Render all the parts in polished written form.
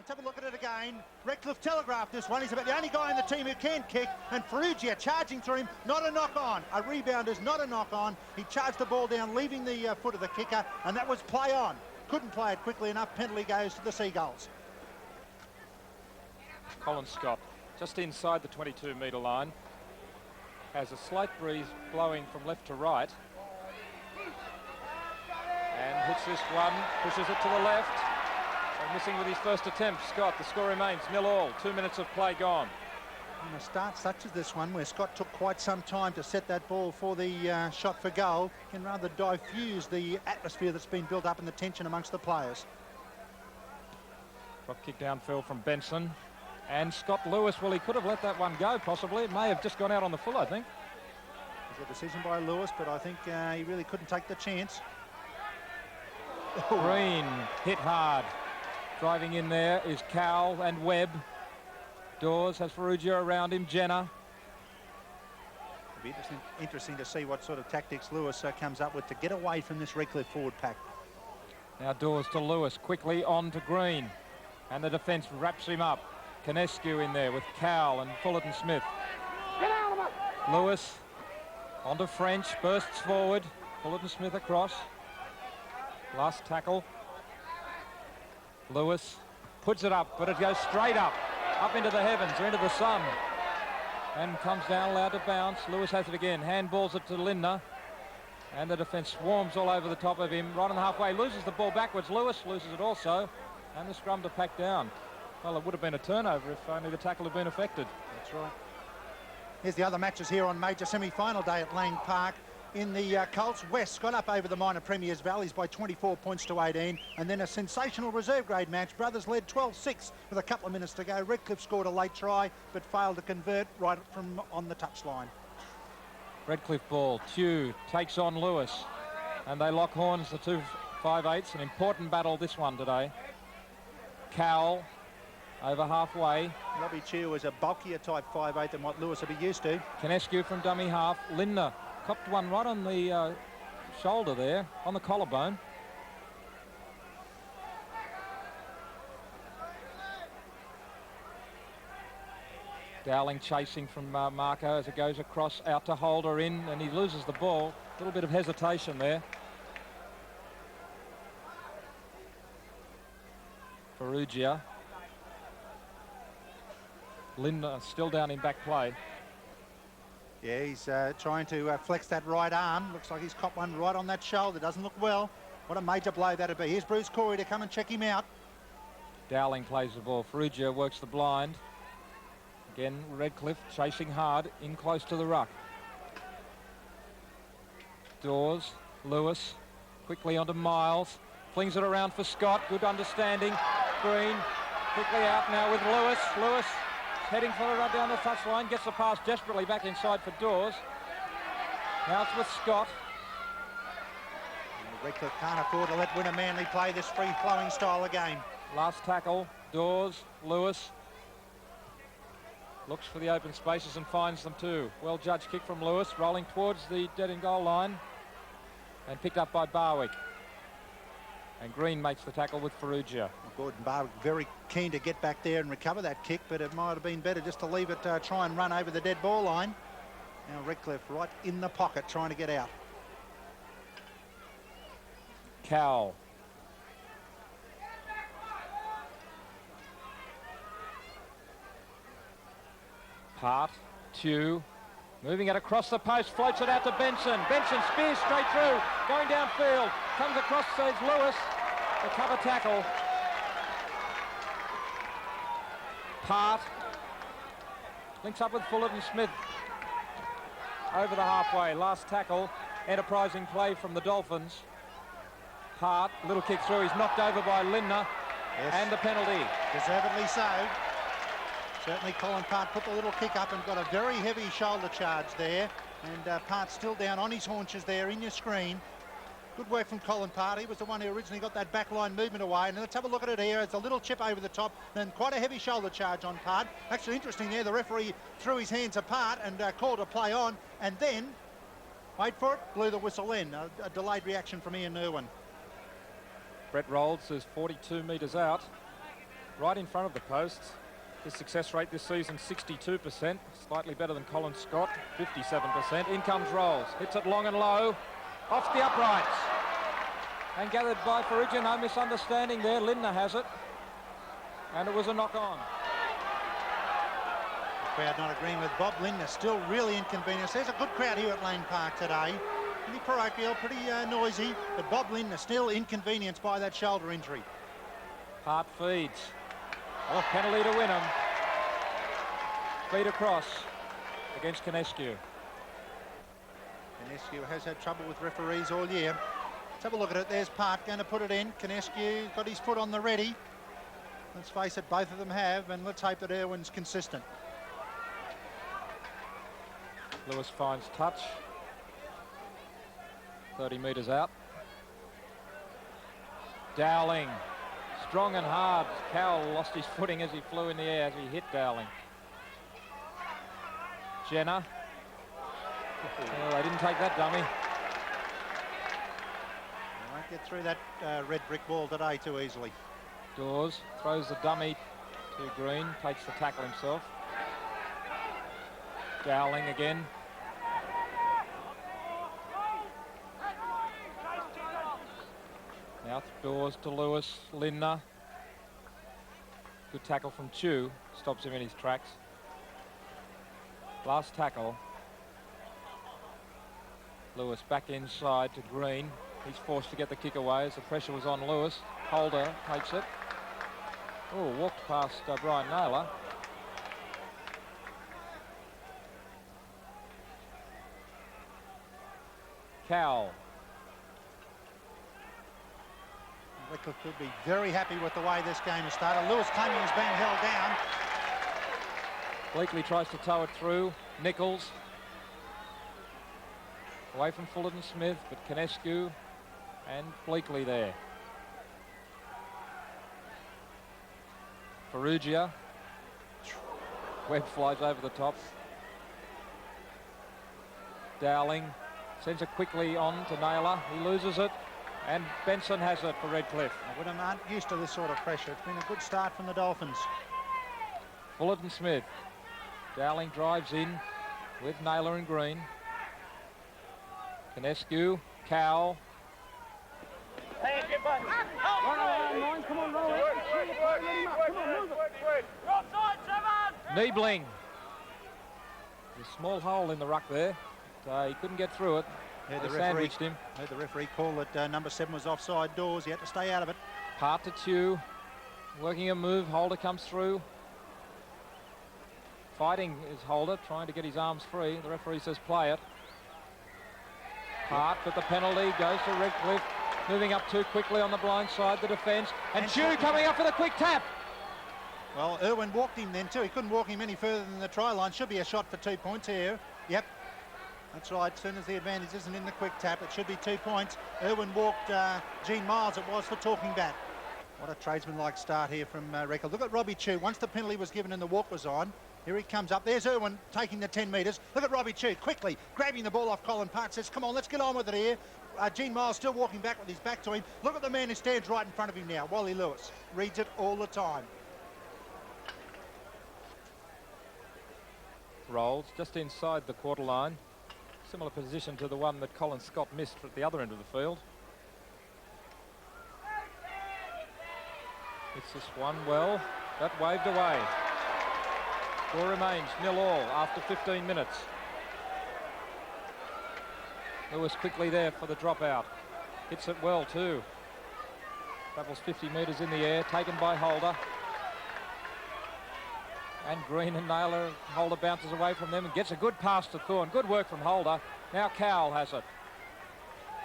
Let's have a look at it again. Redcliffe telegraphed this one. He's about the only guy in the team who can kick, and Ferrugia charging through him. Not a knock-on. A rebound is not a knock-on. He charged the ball down, leaving the foot of the kicker, and that was play on. Couldn't play it quickly enough. Penalty goes to the Seagulls. Colin Scott, just inside the 22-metre line, has a slight breeze blowing from left to right, and hits this one, pushes it to the left. So missing with his first attempt. Scott, the score remains 0-0. 2 minutes of play gone. In a start such as this one, where Scott took quite some time to set that ball for the shot for goal, can rather diffuse the atmosphere that's been built up and the tension amongst the players. Drop kick downfield from Benson. And Scott Lewis, well, he could have let that one go, possibly. It may have just gone out on the full, I think. It was a decision by Lewis, but I think he really couldn't take the chance. Green hit hard. Driving in there is Cowell and Webb. Dawes has Ferrugia around him. Jenner. It'll be interesting to see what sort of tactics Lewis comes up with to get away from this Redcliffe forward pack. Now Dawes to Lewis, quickly on to Green. And the defence wraps him up. Canescu in there with Cowell and Fullerton-Smith. Lewis onto French, bursts forward. Fullerton-Smith across. Last tackle. Lewis puts it up, but it goes straight up into the heavens, or into the sun. And comes down, allowed to bounce. Lewis has it again, handballs it to Lindner. And the defence swarms all over the top of him, right on the halfway. Loses the ball backwards. Lewis loses it also. And the scrum to pack down. Well, it would have been a turnover if only the tackle had been affected. That's right. Here's the other matches here on major semi-final day at Lang Park. In the Colts, West got up over the minor premiers Valleys by 24 points to 18, and then a sensational reserve grade match. Brothers led 12-6 with a couple of minutes to go. Redcliffe scored a late try but failed to convert right from on the touchline. Redcliffe ball. Tew takes on Lewis, and they lock horns, the two 5/8s. An important battle, this one today. Cowell over halfway. Robbie Tew is a bulkier type 5/8 than what Lewis would be used to. Canescu from dummy half. Lindner copped one right on the shoulder there, on the collarbone. Dowling chasing from Marco as it goes across, out to Holder in, and he loses the ball. A little bit of hesitation there. Ferrugia. Lindner still down in back play. Yeah, he's trying to flex that right arm. Looks like he's copped one right on that shoulder. Doesn't look well. What a major blow that'd be. Here's Bruce Corey to come and check him out. Dowling plays the ball. Ferrugia works the blind. Again, Redcliffe chasing hard, in close to the ruck. Dawes, Lewis, quickly onto Miles. Flings it around for Scott. Good understanding. Green, quickly out now with Lewis. Lewis heading for the run down the touchline, gets the pass desperately back inside for Dawes. Now it's with Scott. Redcliffe can't afford to let Wynnum-Manly play this free-flowing style of game. Last tackle, Dawes, Lewis. Looks for the open spaces and finds them too. Well judged kick from Lewis, rolling towards the dead in goal line. And picked up by Barwick. And Green makes the tackle with Ferrugia. Gordon Barwick very keen to get back there and recover that kick, but it might have been better just to leave it, try and run over the dead ball line. Now Redcliffe right in the pocket trying to get out. Cowell. Hart, Tew, moving it across the post, floats it out to Benson. Benson spears straight through, going downfield, comes across, says Lewis, the cover tackle. Hart links up with Fullerton-Smith over the halfway. Last tackle, enterprising play from the Dolphins. Hart, little kick through, he's knocked over by Lindner, yes. And the penalty. Deservedly so. Certainly Colin Part put the little kick up and got a very heavy shoulder charge there. And Part still down on his haunches there in your screen. Good work from Colin Part. He was the one who originally got that backline movement away. And let's have a look at it here. It's a little chip over the top and quite a heavy shoulder charge on Part. Actually interesting there, the referee threw his hands apart and called a play on. And then, wait for it, blew the whistle in. A delayed reaction from Ian Irwin. Brett Rolls is 42 metres out. right in front of the posts. His success rate this season, 62%, slightly better than Colin Scott, 57%. In comes Rolls, hits it long and low, off the uprights. And gathered by Farrugia, no misunderstanding there. Lindner has it. And it was a knock-on. The crowd not agreeing with Bob Lindner, still really inconvenienced. There's a good crowd here at Lane Park today. Pretty parochial, pretty noisy, but Bob Lindner still inconvenienced by that shoulder injury. Hart feeds. Oh, penalty to Wynnum. Feed across against Canescu. Canescu has had trouble with referees all year. Let's have a look at it. There's Park going to put it in. Canescu got his foot on the ready. Let's face it, both of them have, and let's hope that Irwin's consistent. Lewis finds touch. 30 metres out. Dowling. Strong and hard. Cowell lost his footing as he flew in the air as he hit Dowling. Jenner. Well, they didn't take that dummy. They won't get through that red brick wall today too easily. Dawes throws the dummy to Green, takes the tackle himself. Dowling again. Now Dawes to Lewis, Lindner. Good tackle from Chew, stops him in his tracks. Last tackle. Lewis back inside to Green. He's forced to get the kick away as the pressure was on Lewis. Holder takes it. Oh, walked past Brian Naylor. Cowell. Redcliffe could be very happy with the way this game has started. Lewis claiming he's being held down. Bleakley tries to tow it through. Nichols. Away from Fullerton-Smith, but Canescu and Bleakley there. Farrugia. Webb flies over the top. Dowling sends it quickly on to Naylor. He loses it. And Benson has it for Redcliffe. Wynnum aren't used to this sort of pressure. It's been a good start from the Dolphins. Fullerton-Smith. Dowling drives in with Naylor and Green. Canescu, Cowell. Niebling. There's a small hole in the ruck there. He couldn't get through it. Yeah, they sandwiched him. The referee called that number 7 was offside doors. He had to stay out of it. Part to Chew. Working a move. Holder comes through. Fighting is Holder, trying to get his arms free. The referee says play it. Hart, but the penalty goes to Redcliffe. Moving up too quickly on the blind side, the defence. And Chew coming up with a quick tap. Well, Irwin walked him then too. He couldn't walk him any further than the try line. Should be a shot for 2 points here. Yep. That's right. As soon as the advantage isn't in the quick tap, it should be 2 points. Irwin walked Gene Miles, it was, for talking back. What a tradesman-like start here from Redcliffe. Look at Robbie Chew. Once the penalty was given and the walk was on, here he comes up. There's Irwin taking the 10 metres. Look at Robbie Chew quickly grabbing the ball off Colin Park. Says, come on, let's get on with it here. Gene Miles still walking back with his back to him. Look at the man who stands right in front of him now. Wally Lewis reads it all the time. Rolls just inside the quarter line. Similar position to the one that Colin Scott missed at the other end of the field. It's this one well. That waved away. Score remains 0-0 after 15 minutes. Lewis quickly there for the dropout. Hits it well too. Travels 50 metres in the air, taken by Holder. And Green and Naylor. Holder bounces away from them and gets a good pass to Thorne. Good work from Holder. Now Cowell has it.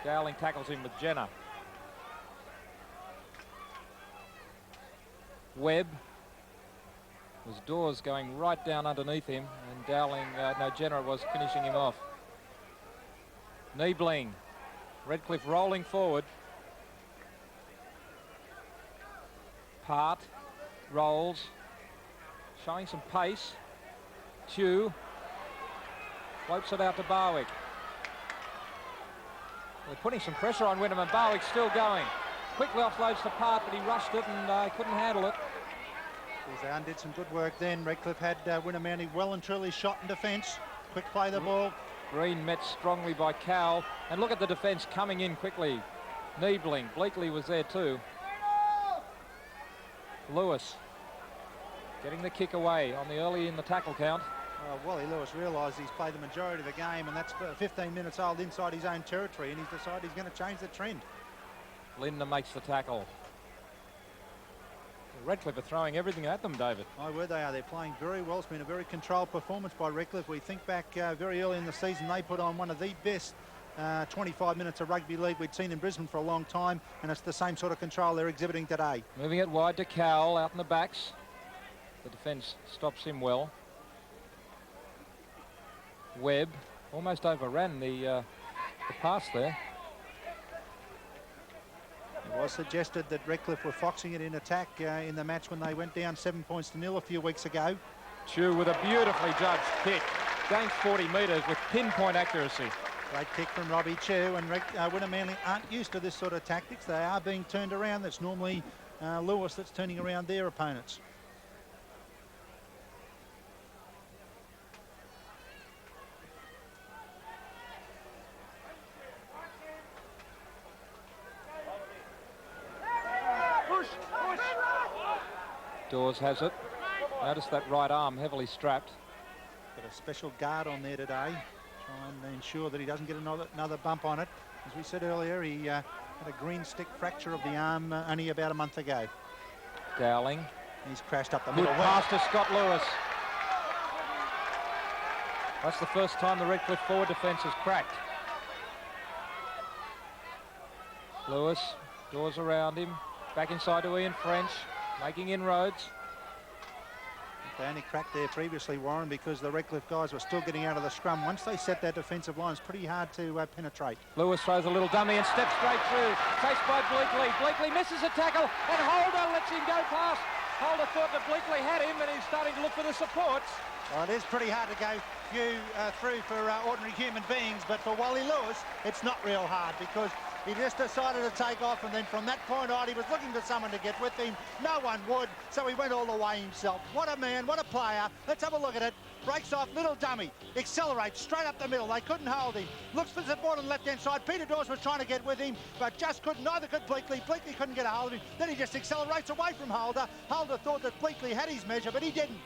Dowling tackles him with Jenner. Webb. Was Dawes going right down underneath him, and Dowling, Jenner was finishing him off. Niebling. Redcliffe rolling forward. Part. Rolls. Showing some pace. Chew. Floats it out to Barwick. They're putting some pressure on Wynnum, and Barwick's still going. Quickly offloads to Part, but he rushed it and couldn't handle it. They undid some good work then. Redcliffe had Wynnum-Manly well and truly shot in defence. Quick play the ball. Green met strongly by Cowell. And look at the defence coming in quickly. Niebling, Bleakley was there too. Lewis getting the kick away on the early in the tackle count. Wally Lewis realised he's played the majority of the game, and that's 15 minutes old inside his own territory, and he's decided he's going to change the trend. Lindner makes the tackle. Redcliffe are throwing everything at them, David. Oh, where they are. They're playing very well. It's been a very controlled performance by Redcliffe. We think back very early in the season, they put on one of the best 25 minutes of rugby league we'd seen in Brisbane for a long time, and it's the same sort of control they're exhibiting today. Moving it wide to Cowell out in the backs. The defence stops him well. Webb almost overran the pass there. It was suggested that Redcliffe were foxing it in attack in the match when they went down 7 points to 0 a few weeks ago. Chew with a beautifully judged kick. Gains 40 metres with pinpoint accuracy. Great kick from Robbie Chew, and Wynnum-Manly aren't used to this sort of tactics. They are being turned around. That's normally Lewis that's turning around their opponents. Dawes has it. Notice that right arm heavily strapped. Got a special guard on there today. Try and ensure that he doesn't get another bump on it. As we said earlier, he had a green stick fracture of the arm only about a month ago. Dowling. He's crashed up the Good middle. pass to Scott Lewis. That's the first time the Redcliffe forward defence has cracked. Lewis, Dawes around him. Back inside to Ian French. Making inroads. They only cracked there previously, Warren, because the Redcliffe guys were still getting out of the scrum. Once they set that defensive line, it's pretty hard to penetrate. Lewis throws a little dummy and steps straight through. Chased by Bleakley. Bleakley misses a tackle, and Holder lets him go past. Holder thought that Bleakley had him, and he's starting to look for the supports. Well, it is pretty hard to go through for ordinary human beings, but for Wally Lewis, it's not real hard because he just decided to take off, and then from that point on, he was looking for someone to get with him. No one would, so he went all the way himself. What a man, what a player. Let's have a look at it. Breaks off, little dummy, accelerates straight up the middle. They couldn't hold him. Looks for support on the left-hand side. Peter Dawes was trying to get with him, but just couldn't. Neither could Bleakley. Bleakley couldn't get a hold of him. Then he just accelerates away from Holder. Holder thought that Bleakley had his measure, but he didn't.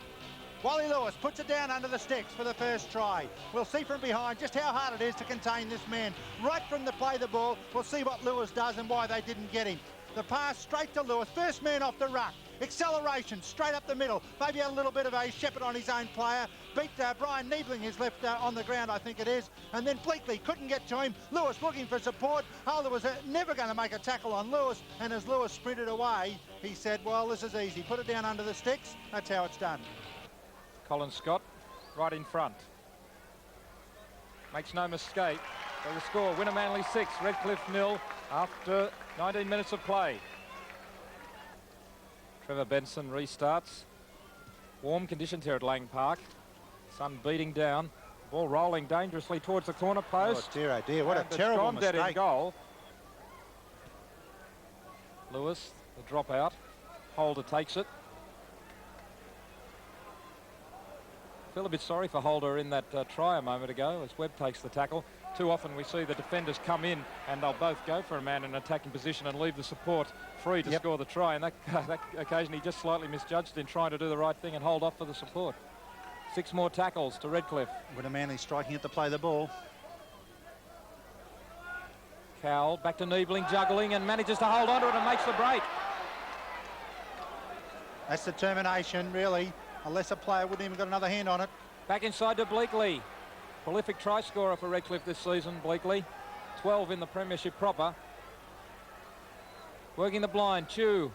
Wally Lewis puts it down under the sticks for the first try. We'll see from behind just how hard it is to contain this man. Right from the play the ball, we'll see what Lewis does and why they didn't get him. The pass straight to Lewis, first man off the ruck. Acceleration straight up the middle. Maybe had a little bit of a shepherd on his own player. Beat Brian Niebling, is left on the ground, I think it is. And then Bleakley couldn't get to him. Lewis looking for support. Holder was never going to make a tackle on Lewis. And as Lewis sprinted away, he said, well, this is easy. Put it down under the sticks. That's how it's done. Colin Scott right in front. Makes no mistake. So the score, Wynnum-Manly 6, Redcliffe 0 after 19 minutes of play. Trevor Benson restarts. Warm conditions here at Lang Park. Sun beating down. Ball rolling dangerously towards the corner post. Oh dear, what a terrible mistake. Dead in goal. Lewis, the dropout. Holder takes it. Feel a bit sorry for Holder in that try a moment ago as Webb takes the tackle. Too often we see the defenders come in and they'll both go for a man in an attacking position and leave the support free to score the try. And that occasion he just slightly misjudged in trying to do the right thing and hold off for the support. 6 more tackles to Redcliffe. Wynnum-Manly striking it to play the ball. Cowell back to Niebling, juggling and manages to hold on to it and makes the break. That's determination, really. A lesser player wouldn't even got another hand on it. Back inside to Bleakley. Prolific try scorer for Redcliffe this season, Bleakley. 12 in the premiership proper. Working the blind, Chew.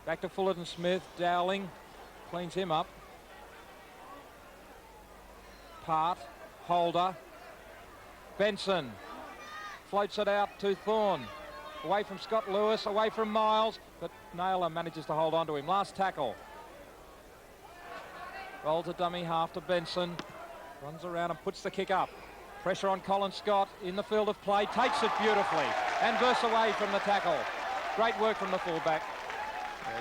Back to Fullerton-Smith, Dowling. Cleans him up. Part, Holder. Benson. Floats it out to Thorne. Away from Scott Lewis, away from Miles, but Naylor manages to hold on to him. Last tackle. Rolls a dummy half to Benson. Runs around and puts the kick up. Pressure on Colin Scott in the field of play. Takes it beautifully and bursts away from the tackle. Great work from the fullback.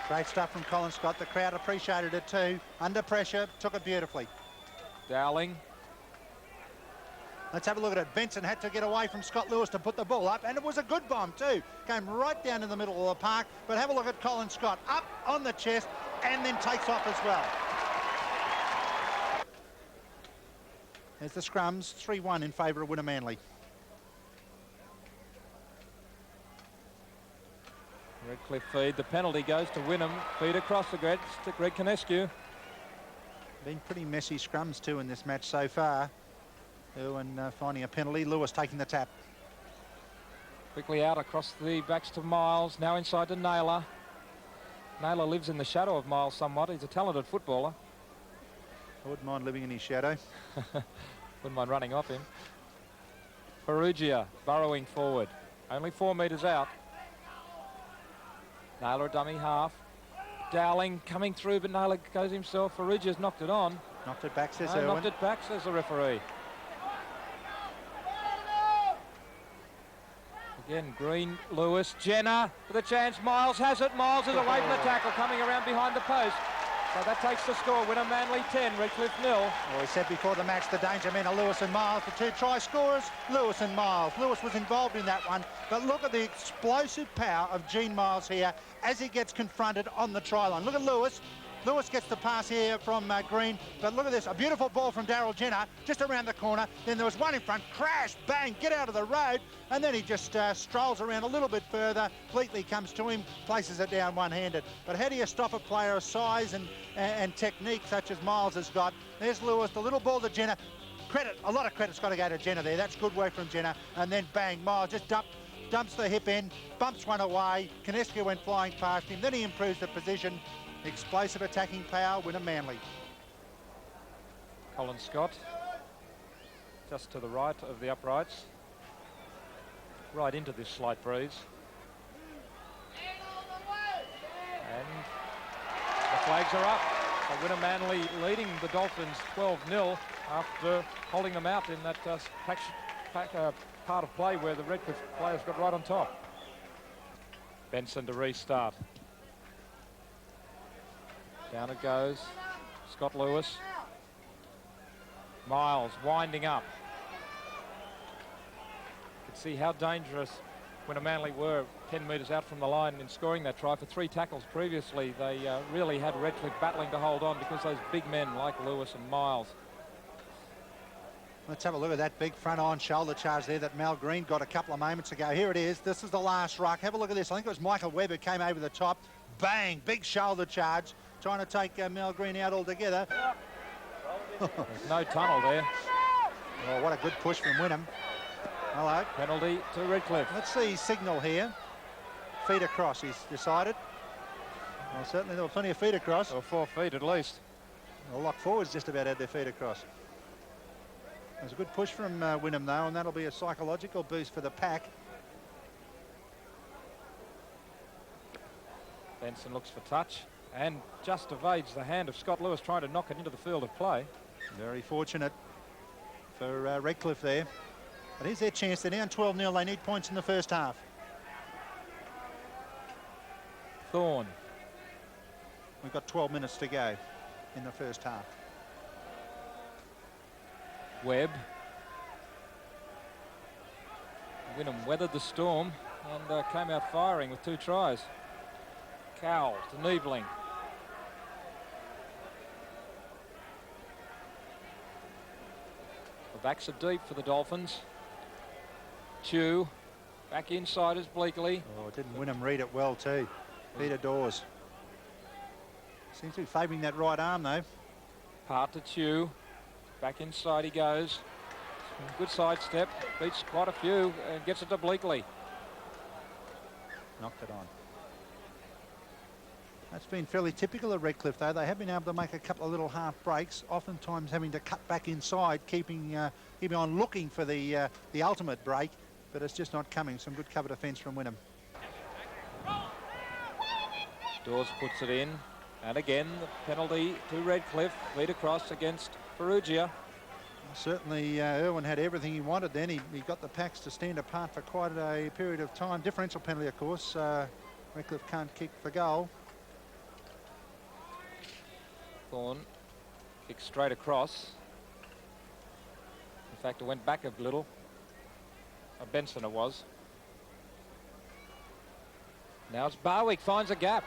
Great stuff from Colin Scott. The crowd appreciated it too. Under pressure, took it beautifully. Dowling. Let's have a look at it. Benson had to get away from Scott Lewis to put the ball up, and it was a good bomb too. Came right down in the middle of the park, but have a look at Colin Scott. Up on the chest and then takes off as well. There's the scrums, 3-1 in favour of Wynnum-Manly. Redcliffe feed. The penalty goes to Wynnum. Feed across the Greg to Greg Conescu. Been pretty messy scrums too in this match so far. Irwin finding a penalty. Lewis taking the tap. Quickly out across the backs to Miles. Now inside to Naylor. Naylor lives in the shadow of Miles somewhat. He's a talented footballer. I wouldn't mind living in his shadow. Wouldn't mind running off him. Perugia burrowing forward. Only 4 metres out. Naylor a dummy half. Dowling coming through, but Naylor goes himself. Perugia's knocked it on. Knocked it back, says No, Irwin. knocked it back, says the referee. Again, Green, Lewis, Jenner with a chance. Miles has it. Miles is away from the tackle, coming around behind the post. So that takes the score. Wynnum-Manly 10, Redcliffe 0. Well, we said before the match the danger men are Lewis and Miles. The two try scorers, Lewis and Miles. Lewis was involved in that one, but look at the explosive power of Gene Miles here as he gets confronted on the try line. Look at Lewis. Lewis gets the pass here from Green, but look at this, a beautiful ball from Daryl Jenner just around the corner. Then there was one in front, crash, bang, get out of the road, and then he just strolls around a little bit further. Fleetley comes to him, places it down one-handed. But how do you stop a player of size and technique such as Miles has got? There's Lewis, the little ball to Jenner. Credit, a lot of credit's got to go to Jenner there. That's good work from Jenner. And then bang, Miles just dumps the hip in, bumps one away. Conescu went flying past him. Then he improves the position. Explosive attacking power, Wynnum-Manly. Colin Scott just to the right of the uprights. Right into this slight breeze. And the flags are up. So Wynnum-Manly leading the Dolphins 12-0 after holding them out in that part of play where the Redcliffe players got right on top. Benson to restart. Down it goes. Scott Lewis. Miles winding up. You can see how dangerous Wynnum-Manly were 10 metres out from the line in scoring that try. For 3 tackles previously, they really had Redcliffe battling to hold on because those big men like Lewis and Miles. Let's have a look at that big front-on shoulder charge there that Mal Green got a couple of moments ago. Here it is. This is the last ruck. Have a look at this. I think it was Michael Webb who came over the top. Bang! Big shoulder charge. Trying to take Mal Green out altogether. There's no tunnel there. Oh, what a good push from Wynnum. Hello. Penalty to Redcliffe. Let's see his signal here. Feet across, he's decided. Well, certainly there were plenty of feet across. Or 4 feet at least. The lock forwards just about had their feet across. There's a good push from Wynnum though, and that'll be a psychological boost for the pack. Benson looks for touch and just evades the hand of Scott Lewis trying to knock it into the field of play. Very fortunate for Redcliffe there. But here's their chance. They're down 12-0. They need points in the first half. Thorne. We've got 12 minutes to go in the first half. Webb. Wynnum weathered the storm and came out firing with 2 tries. Cowell to Niebling. The backs are deep for the Dolphins. Chew back inside is Bleakley. Oh, didn't Wynnum read it well too. Peter Dawes. Seems to be favouring that right arm though. Part to Chew. Back inside he goes. Good sidestep. Beats quite a few and gets it to Bleakley. Knocked it on. That's been fairly typical of Redcliffe though. They have been able to make a couple of little half breaks, oftentimes having to cut back inside, keeping on looking for the ultimate break, but it's just not coming. Some good cover defence from Wynnum. Dawes puts it in, and again the penalty to Redcliffe. Lead across against Perugia. Certainly Irwin had everything he wanted then. He got the packs to stand apart for quite a period of time. Differential penalty of course. Redcliffe can't kick for goal. Thorne kicked straight across. In fact, it went back a little. Benson it was. Now it's Barwick, finds a gap.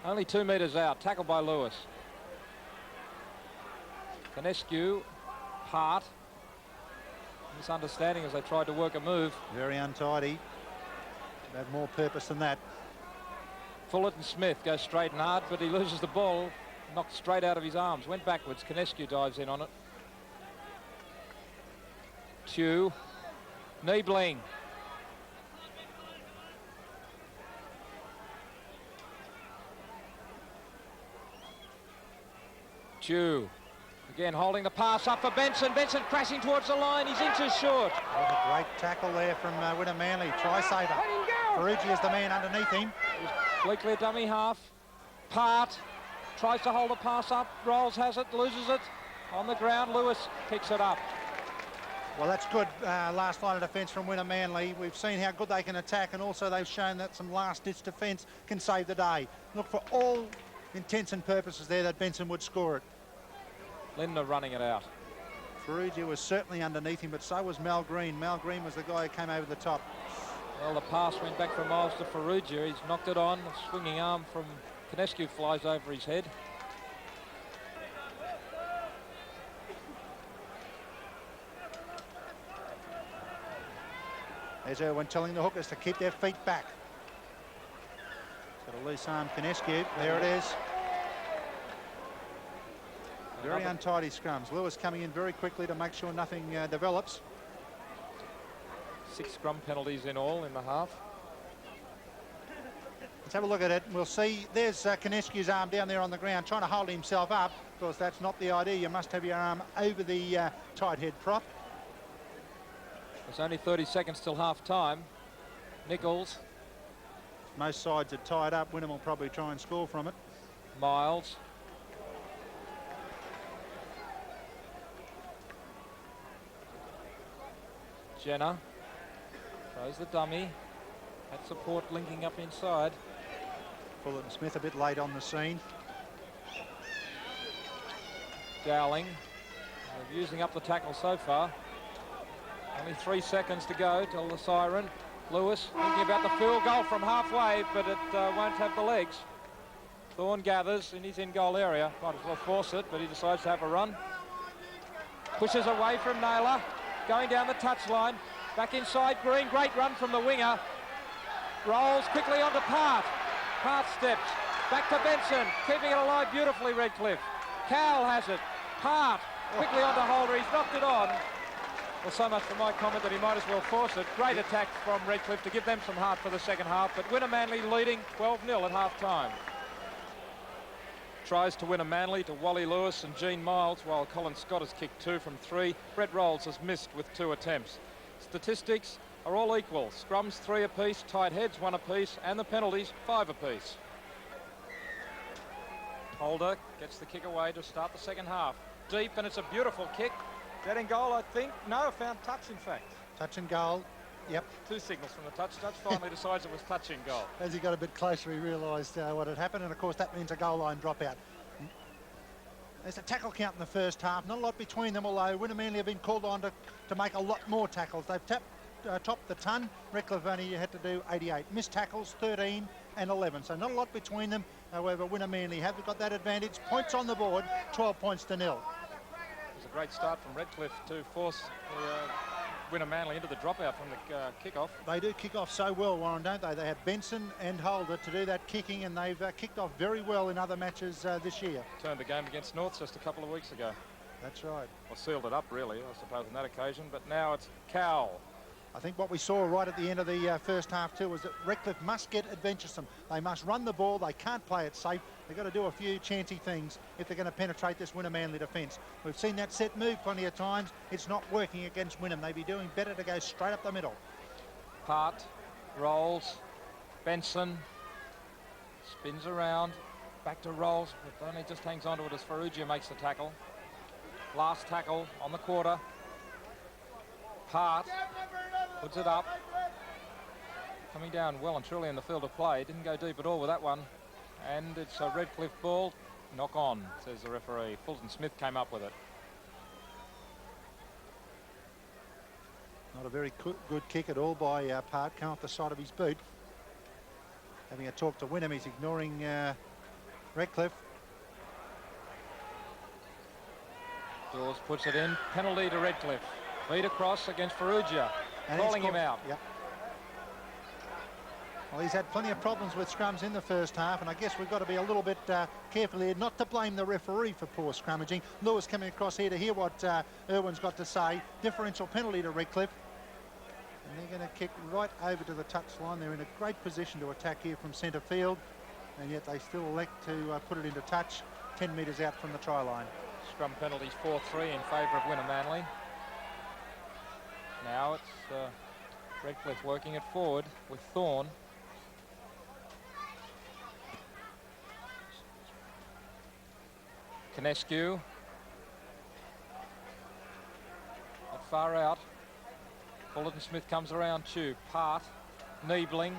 Only 2 metres out, tackled by Lewis. Canescu, Hart. Misunderstanding as they tried to work a move. Very untidy. Had more purpose than that. Fullerton-Smith goes straight and hard, but he loses the ball. Knocked straight out of his arms. Went backwards. Canescu dives in on it. Tew. Niebling. Tew. Again holding the pass up for Benson. Benson crashing towards the line. He's inches short. That was a great tackle there from Wynnum-Manly. Try-saver. Ferrugi is the man underneath him. Bleakley a dummy half. Part tries to hold the pass up. Rolls has it, loses it. On the ground, Lewis picks it up. Well, that's good last line of defence from Wynnum-Manly. We've seen how good they can attack, and also they've shown that some last-ditch defence can save the day. Look, for all intents and purposes there, that Benson would score it. Lindner running it out. Ferrugi was certainly underneath him, but so was Mal Green. Mal Green was the guy who came over the top. Well, the pass went back from Miles to Ferrugi. He's knocked it on. A swinging arm from Canescu flies over his head. There's Irwin telling the hookers to keep their feet back. Got a loose arm, Canescu. There it is. Very untidy scrums. Lewis coming in very quickly to make sure nothing develops. 6 scrum penalties in all in the half. Let's have a look at it. We'll see. There's Canescu's arm down there on the ground trying to hold himself up. Of course, that's not the idea. You must have your arm over the tight head prop. There's only 30 seconds till half time. Nichols. Most sides are tied up. Wynnum will probably try and score from it. Miles. Jenner throws the dummy. Had support linking up inside. Fullerton-Smith a bit late on the scene. Dowling. They're using up the tackle so far. Only 3 seconds to go till the siren. Lewis thinking about the field goal from halfway, but it won't have the legs. Thorne gathers in his in-goal area. Might as well force it, but he decides to have a run. Pushes away from Naylor. Going down the touchline. Back inside Green. Great run from the winger. Rolls quickly onto Part. Part steps. Back to Benson. Keeping it alive beautifully, Redcliffe. Cowell has it. Part quickly onto Holder. He's knocked it on. Well, so much for my comment that he might as well force it. Great attack from Redcliffe to give them some heart for the second half, but Wynnum-Manly leading 12-0 at half-time. Tries to Wynnum-Manly to Wally Lewis and Gene Miles, while Colin Scott has kicked 2 from 3. Brett Rolls has missed with 2 attempts. Statistics are all equal. Scrums 3 apiece, tight heads 1 apiece, and the penalties 5 apiece. Holder gets the kick away to start the second half. Deep, and it's a beautiful kick. Is that in goal, I think? No, found touch, in fact. Touch and goal. Yep. 2 signals from the touch. Touch finally decides it was touch in goal. As he got a bit closer, he realised what had happened, and of course that means a goal line dropout. There's a tackle count in the first half. Not a lot between them, although Wynnum-Manly have been called on to make a lot more tackles. They've topped the ton. Redcliffe only had to do 88. Missed tackles 13 and 11, so not a lot between them. However, Wynnum-Manly have got that advantage. Points on the board, 12 points to 0. It was a great start from Redcliffe to force Wynnum-Manly into the dropout from the kick-off. They do kick off so well, Warren, don't they? They have Benson and Holder to do that kicking, and they've kicked off very well in other matches this year. Turned the game against North just a couple of weeks ago. That's right. Well, sealed it up, really, I suppose, on that occasion. But now it's Cowell. I think what we saw right at the end of the first half too was that Redcliffe must get adventuresome. They must run the ball. They can't play it safe. They've got to do a few chancy things if they're going to penetrate this Wynnum-Manly defence. We've seen that set move plenty of times. It's not working against Wynnum. They'd be doing better to go straight up the middle. Part rolls. Benson spins around. Back to Rolls, but only just hangs onto it as Ferrugia makes the tackle. Last tackle on the quarter. Part puts it up. Coming down well and truly in the field of play. Didn't go deep at all with that one. And it's a Redcliffe ball. Knock on, says the referee. Fullerton-Smith came up with it. Not a very good kick at all by Part. Come off the side of his boot. Having a talk to Wynnum, he's ignoring Redcliffe. Dawes puts it in. Penalty to Redcliffe. Feed across against Farrugia. Calling him out. Yep. Well, he's had plenty of problems with scrums in the first half, and I guess we've got to be a little bit careful here, not to blame the referee for poor scrummaging. Lewis coming across here to hear what Irwin's got to say. Differential penalty to Redcliffe. And they're going to kick right over to the touchline. They're in a great position to attack here from centre field, and yet they still elect to put it into touch 10 metres out from the try line. Scrum penalties 4-3 in favour of Wynnum-Manly. Now it's Redcliffe working it forward with Thorne. Canescu. At far out. Fullerton-Smith comes around too. Part. Niebling.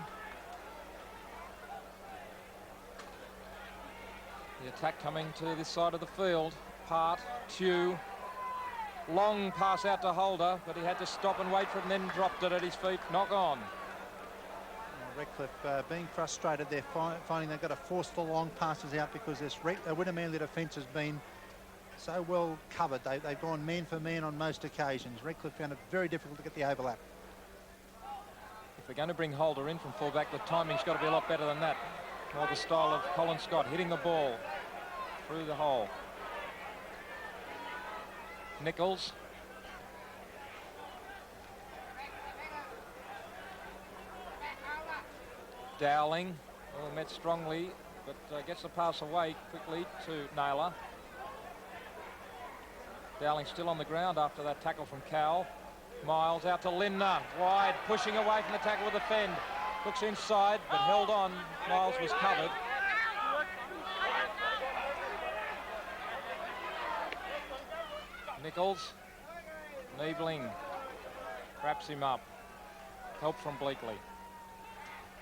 The attack coming to this side of the field. Part. Tew. Long pass out to Holder, but he had to stop and wait for it and then dropped it at his feet. Knock on. Redcliffe being frustrated, they're finding they've got to force the long passes out because this Wynnum-Manly defence has been so well covered. They've gone man for man on most occasions. Redcliffe found it very difficult to get the overlap. If we're going to bring Holder in from fullback, the timing's got to be a lot better than that. More the style of Colin Scott, hitting the ball through the hole. Nichols. Dowling, met strongly, but gets the pass away quickly to Naylor. Dowling still on the ground after that tackle from Cowell. Miles out to Lindner, wide, pushing away from the tackle with the fend. Looks inside, but held on. Miles was covered. Nichols, Niebling, wraps him up. Help from Bleakley.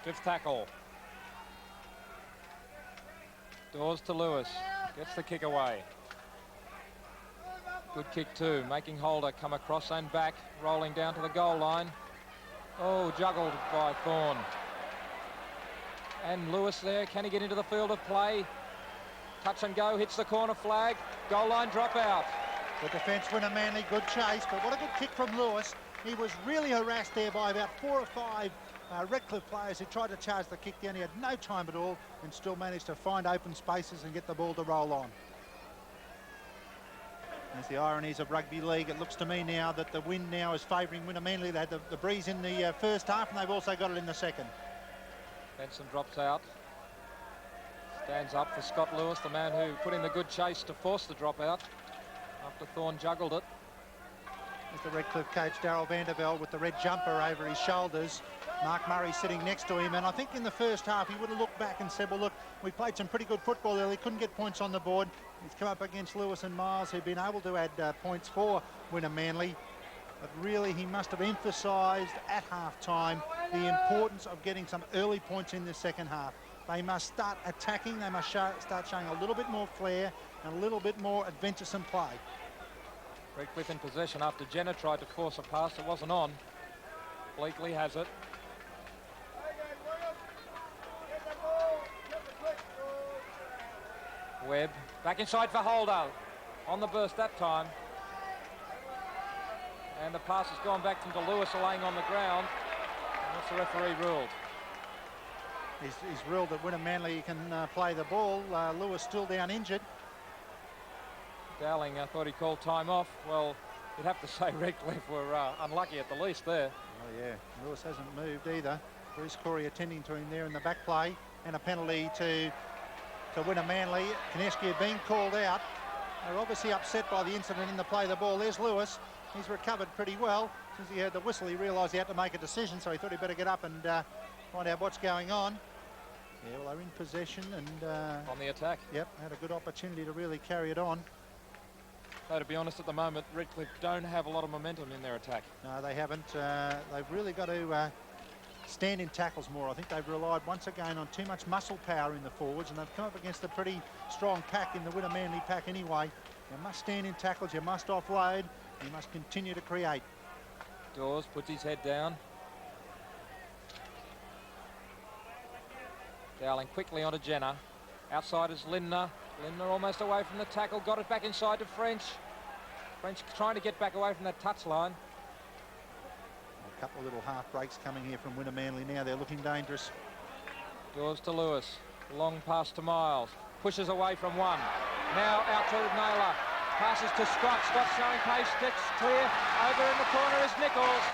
Fifth tackle. Dawes to Lewis. Gets the kick away. Good kick too. Making Holder come across and back. Rolling down to the goal line. Oh, juggled by Thorne. And Lewis there. Can he get into the field of play? Touch and go. Hits the corner flag. Goal line dropout. Good defence, Wynnum-Manly. Good chase. But what a good kick from Lewis. He was really harassed there by about 4 or 5 Redcliffe players who tried to charge the kick down. He had no time at all and still managed to find open spaces and get the ball to roll on. There's the ironies of rugby league. It looks to me now that the wind now is favouring Wynnum-Manly. They had the breeze in the first half and they've also got it in the second. Benson drops out. Stands up for Scott Lewis, the man who put in the good chase to force the dropout after Thorne juggled it. There's the Redcliffe coach, Darryl Vandervelde, with the red jumper over his shoulders. Mark Murray sitting next to him, and I think in the first half he would have looked back and said, well, look, we played some pretty good football early, couldn't get points on the board. He's come up against Lewis and Miles, who've been able to add points for Wynnum-Manly. But really, he must have emphasised at half-time the importance of getting some early points in the second half. They must start attacking, they must start showing a little bit more flair and a little bit more adventuresome play. Redcliffe in possession after Jenner tried to force a pass. It wasn't on. Bleakley has it. Webb back inside for Holder. On the burst that time. And the pass has gone back into Lewis, laying on the ground. And that's the referee ruled. He's ruled that Wynnum-Manly can play the ball. Lewis still down injured. Dowling thought he called time off. Well, you'd have to say Redcliffe were unlucky at the least there. Oh yeah, Lewis hasn't moved either. Bruce Corey attending to him there in the back play, and a penalty to Wynnum-Manly. Canescu being called out. They're obviously upset by the incident in the play of the ball. There's Lewis. He's recovered pretty well. Since he heard the whistle, he realised he had to make a decision, so he thought he'd better get up and find out what's going on. Yeah, well, they're in possession and on the attack. Yep, had a good opportunity to really carry it on. So to be honest, at the moment, Redcliffe don't have a lot of momentum in their attack. No, they haven't. They've really got to stand-in tackles more. I think they've relied once again on too much muscle power in the forwards, and they've come up against a pretty strong pack in the Wynnum-Manly pack anyway. You must stand in tackles, you must offload, you must continue to create. Dawes puts his head down. Dowling quickly onto Jenner. Outside is Lindner. Lindner almost away from the tackle, got it back inside to French. French trying to get back away from that touchline. A couple of little half breaks coming here from Wynnum-Manly now. They're looking dangerous. Dawes to Lewis. Long pass to Miles. Pushes away from one. Now out to Naylor. Passes to Scott. Scott showing pace. Sticks clear. Over in the corner is Nichols.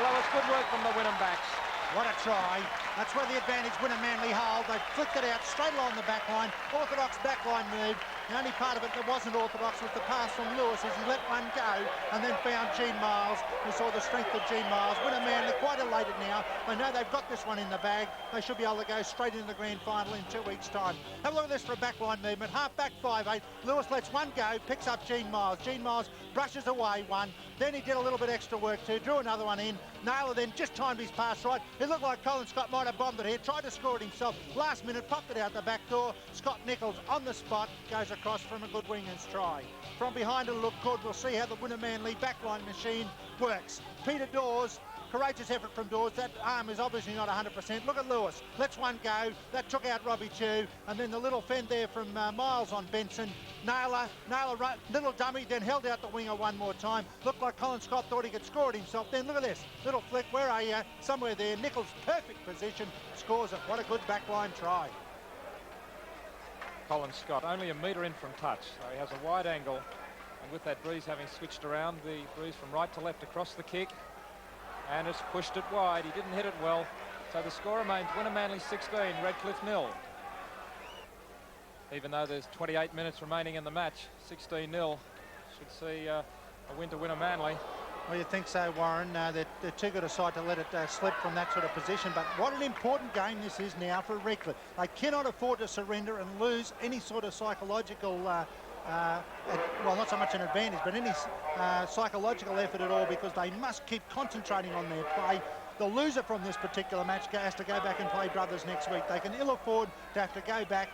Well, it's good work from the Wynnum backs. What a try. That's where the advantage Wynnum-Manly hold. They flicked it out straight along the back line. Orthodox back line move. The only part of it that wasn't orthodox was the pass from Lewis as he let one go and then found Gene Miles. We saw the strength of Gene Miles. Wynnum-Manly quite elated now. They know they've got this one in the bag. They should be able to go straight into the grand final in 2 weeks' time. Have a look at this for a back line movement. Half back 5'8". Lewis lets one go, picks up Gene Miles. Gene Miles brushes away one. Then he did a little bit extra work too, drew another one in. Naylor then just timed his pass right. It looked like Colin Scott might have bombed it here, tried to score it himself. Last minute, popped it out the back door. Scott Nichols on the spot, goes across from a good winger's try. From behind it'll look good. We'll see how the Wynnum-Manly backline machine works. Peter Dawes, courageous effort from Dawes. That arm is obviously not 100%. Look at Lewis, lets one go. That took out Robbie Chew. And then the little fend there from Miles on Benson. Naylor, little dummy, then held out the winger one more time. Looked like Colin Scott thought he could score it himself. Then look at this, little flick, where are you? Somewhere there, Nichols, perfect position, scores it. What a good backline try. Colin Scott only a metre in from touch, so he has a wide angle. And with that breeze having switched around, the breeze from right to left across the kick. And it's pushed it wide. He didn't hit it well. So the score remains Wynnum-Manly 16, Redcliffe 0. Even though there's 28 minutes remaining in the match, 16-0 should see a win to Wynnum-Manly. Well, you think so, Warren. They're too good a side to let it slip from that sort of position. But what an important game this is now for Redcliffe. They cannot afford to surrender and lose any sort of psychological well, not so much an advantage, but any psychological effort at all, because they must keep concentrating on their play. The loser from this particular match has to go back and play Brothers next week. They can ill afford to have to go back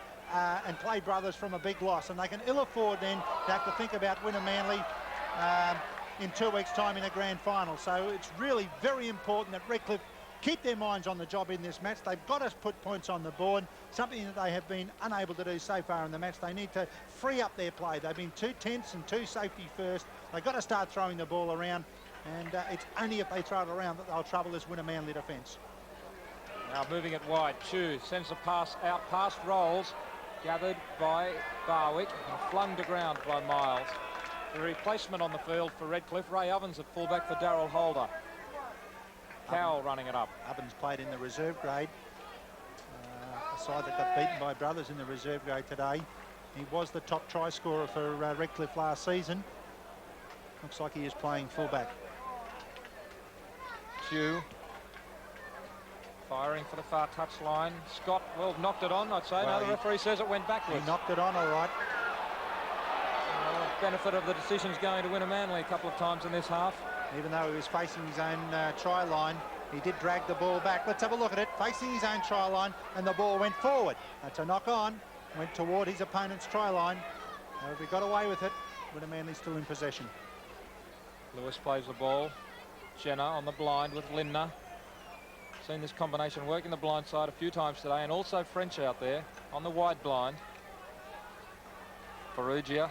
and play Brothers from a big loss, and they can ill afford then to have to think about Wynnum-Manly in 2 weeks' time in a grand final. So it's really very important that Redcliffe keep their minds on the job in this match. They've got to put points on the board, something that they have been unable to do so far in the match. They need to free up their play. They've been too tense and too safety first. They've got to start throwing the ball around, and it's only if they throw it around that they'll trouble this Wynnum-Manly defence. Now moving it wide, Chew sends a pass out past Rolls, gathered by Barwick and flung to ground by Miles. The replacement on the field for Redcliffe, Ray Ovens at fullback for Darryl Holder. Cowell running it up. Ovens played in the reserve grade. A side that got beaten by Brothers in the reserve grade today. He was the top try scorer for Redcliffe last season. Looks like he is playing fullback. Chew firing for the far touch line. Scott, well, knocked it on, I'd say. Well, no, the referee says it went backwards. He knocked it on, all right. Benefit of the decisions going to Wynnum-Manly a couple of times in this half. Even though he was facing his own try line, he did drag the ball back. Let's have a look at it. Facing his own try line, and the ball went forward. That's a knock on. Went toward his opponent's try line. However, he got away with it. Wynnum-Manly's still in possession. Lewis plays the ball. Jenner on the blind with Lindner. Seen this combination work in the blind side a few times today, and also French out there on the wide blind. Perugia.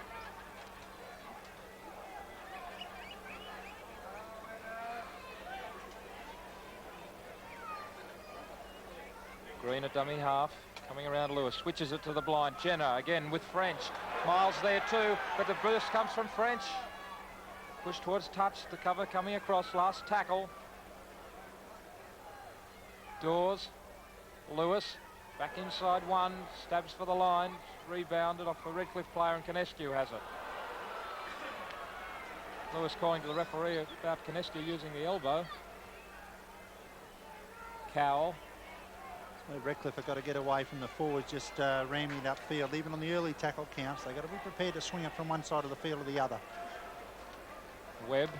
Green at dummy half, coming around Lewis, switches it to the blind. Jenner again with French. Miles there too, but the burst comes from French. Push towards touch, the cover coming across, last tackle. Dawes, Lewis, back inside one, stabs for the line, rebounded off the Redcliffe player, and Canescu has it. Lewis calling to the referee about Canescu using the elbow. Cowell. Well, Redcliffe have got to get away from the forwards just ramming it upfield. Even on the early tackle counts, they've got to be prepared to swing it from one side of the field to the other. Webb.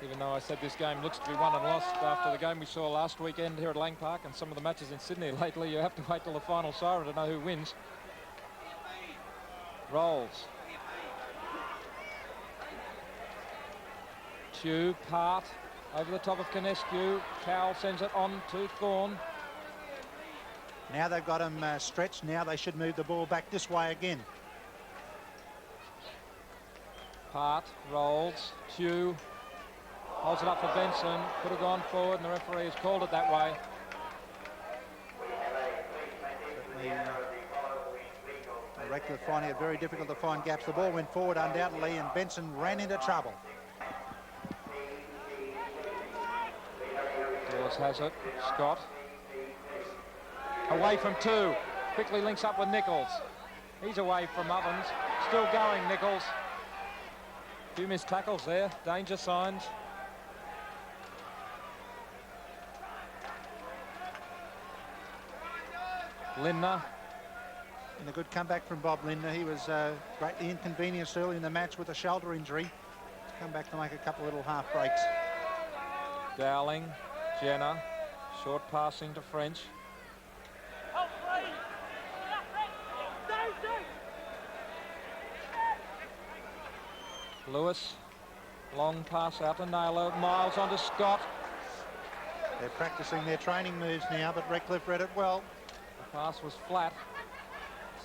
Even though I said this game looks to be won and lost after the game we saw last weekend here at Lang Park and some of the matches in Sydney lately, you have to wait till the final siren to know who wins. Rolls. Tew, Part, over the top of Canescu. Cowell sends it on to Thorne. Now they've got him stretched. Now they should move the ball back this way again. Part rolls. Tew holds it up for Benson. Could have gone forward, and the referee has called it that way. Redcliffe finding it very difficult to find gaps. The ball went forward undoubtedly, and Benson ran into trouble. Dawes has it. Scott. Away from Tew. Quickly links up with Nichols. He's away from Ovens. Still going, Nichols. Few missed tackles there. Danger signs. Lindner. And a good comeback from Bob Lindner. He was greatly inconvenienced early in the match with a shoulder injury. He's come back to make a couple of little half breaks. Dowling, Jenner, short passing to French. Lewis, long pass out to Naylor. Miles onto Scott. They're practicing their training moves now, but Redcliffe read it well. The pass was flat.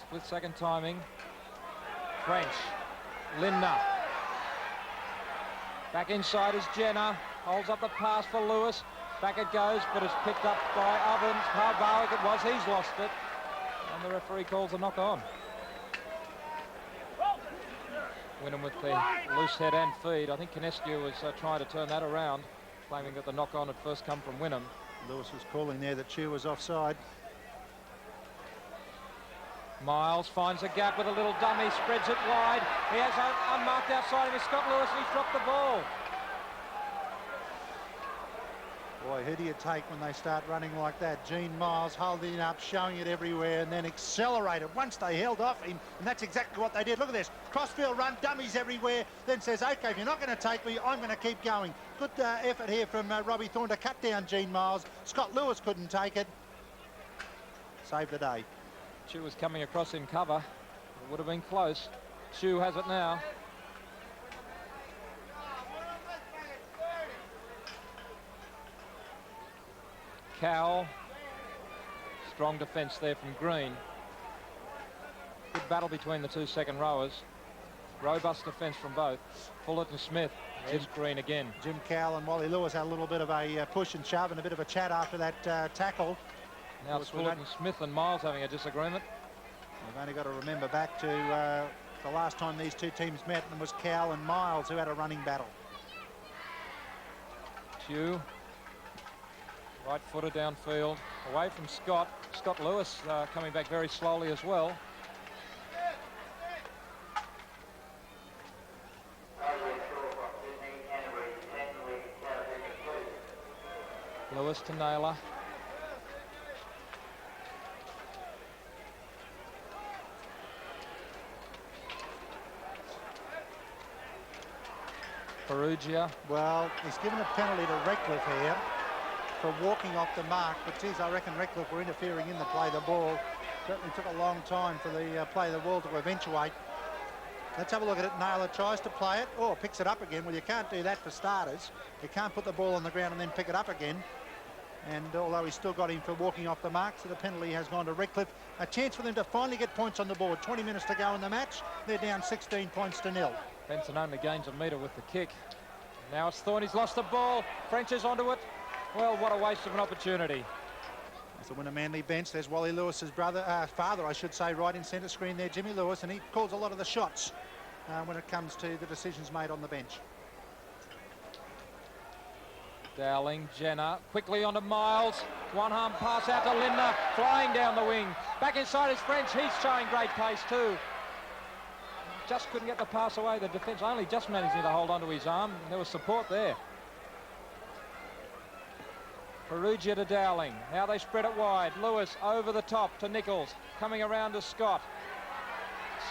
Split-second timing. French. Lindner. Back inside is Jenner. Holds up the pass for Lewis. Back it goes, but it's picked up by Ovens. How Barwick it was, he's lost it. And the referee calls a knock on. Wynnum with the loose head and feed. I think Canescu was trying to turn that around, claiming that the knock on had first come from Wynnum. Lewis was calling there that Tew was offside. Miles finds a gap with a little dummy, spreads it wide. He has unmarked outside him is Scott Lewis, and he's dropped the ball. Boy, who do you take when they start running like that? Gene Miles holding it up, showing it everywhere, and then accelerated once they held off him, and that's exactly what they did. Look at this, crossfield run, dummies everywhere, then says, okay, if you're not going to take me, I'm going to keep going. Good effort here from Robbie Thorne to cut down Gene Miles. Scott Lewis couldn't take it. Saved the day. Tew was coming across in cover. It would have been close. Tew has it now. Cowell. Strong defence there from Green. Good battle between the two second rowers. Robust defence from both. Fullerton-Smith. There's Green again. Jim Cowell and Wally Lewis had a little bit of a push and shove and a bit of a chat after that tackle. Now it's Fullerton-Smith and Miles having a disagreement. We've only got to remember back to the last time these two teams met, and it was Cowell and Miles who had a running battle. Tew. Right footer downfield, away from Scott. Scott Lewis coming back very slowly as well. Lewis to Naylor. Perugia. Well, he's given a penalty to Redcliffe here for walking off the mark, but geez, I reckon Redcliffe were interfering in the play the ball. Certainly took a long time for the play the ball to eventuate. Let's have a look at it. Naylor tries to play it, or picks it up again. Well, you can't do that for starters. You can't put the ball on the ground and then pick it up again. And although he's still got him for walking off the mark, so the penalty has gone to Redcliffe. A chance for them to finally get points on the board. 20 minutes to go in the match. They're down 16 points to 0. Benson only gains a metre with the kick. Now it's Thorne, he's lost the ball. French is onto it. Well, what a waste of an opportunity. It's the Wynnum-Manly bench. There's Wally Lewis's father, I should say, right in centre screen there, Jimmy Lewis, and he calls a lot of the shots when it comes to the decisions made on the bench. Dowling, Jenner, quickly onto Miles. One-arm pass out to Lindner, flying down the wing. Back inside is French, he's showing great pace too. Just couldn't get the pass away. The defence only just managing to hold onto his arm. There was support there. Perugia to Dowling. Now they spread it wide. Lewis over the top to Nichols. Coming around to Scott.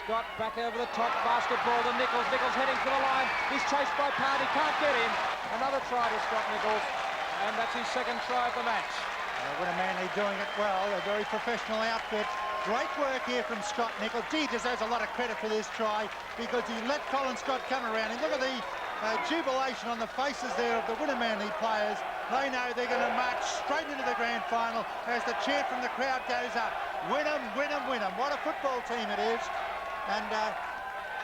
Scott back over the top. Basketball to Nichols. Nichols heading for the line. He's chased by Part. He can't get him. Another try to Scott Nichols, and that's his second try of the match. Wynnum-Manly doing it well, a very professional outfit. Great work here from Scott Nichols. He deserves a lot of credit for this try because he let Colin Scott come around. And look at the jubilation on the faces there of the Wynnum-Manly players. They know they're going to march straight into the grand final as the chant from the crowd goes up. Wynnum, Wynnum, Wynnum. What a football team it is. And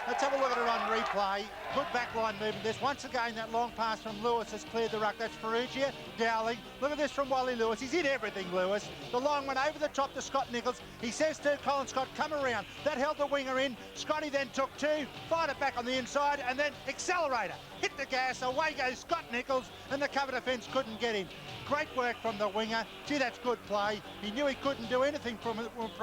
let's have a look at it on replay. Good backline movement. This once again, that long pass from Lewis has cleared the ruck. That's Ferrugia, Dowling. Look at this from Wally Lewis. He's hit everything, Lewis. The long one over the top to Scott Nichols. He says to Colin Scott, come around. That held the winger in. Scotty then took two, fired it back on the inside, and then accelerator. Hit the gas, away goes Scott Nichols, and the cover defence couldn't get him. Great work from the winger. Gee, that's good play. He knew he couldn't do anything from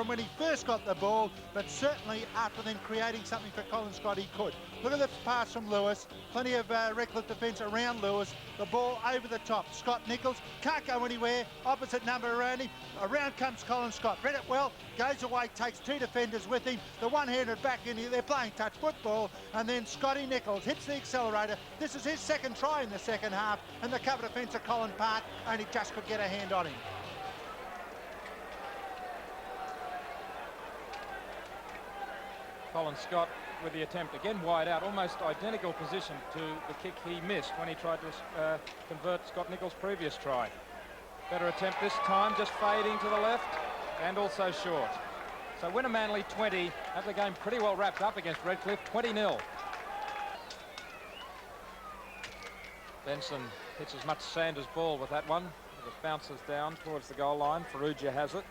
when he first got the ball, but certainly after then creating something for Colin Scott, he could. Look at the pass from Lewis. Plenty of Redcliffe defence around Lewis. The ball over the top. Scott Nichols can't go anywhere. Opposite number around him. Around comes Colin Scott. Read it well. Goes away. Takes two defenders with him. The one-handed back in here. They're playing touch football. And then Scotty Nichols hits the accelerator. This is his second try in the second half. And the cover defence of Colin Part only just could get a hand on him. Colin Scott with the attempt again wide out, almost identical position to the kick he missed when he tried to convert Scott Nichols' previous try. Better attempt this time, just fading to the left and also short. So Wynnum-Manly 20, have the game pretty well wrapped up against Redcliffe, 20-0. Benson hits as much sand as ball with that one. It bounces down towards the goal line. Ferrugia has it.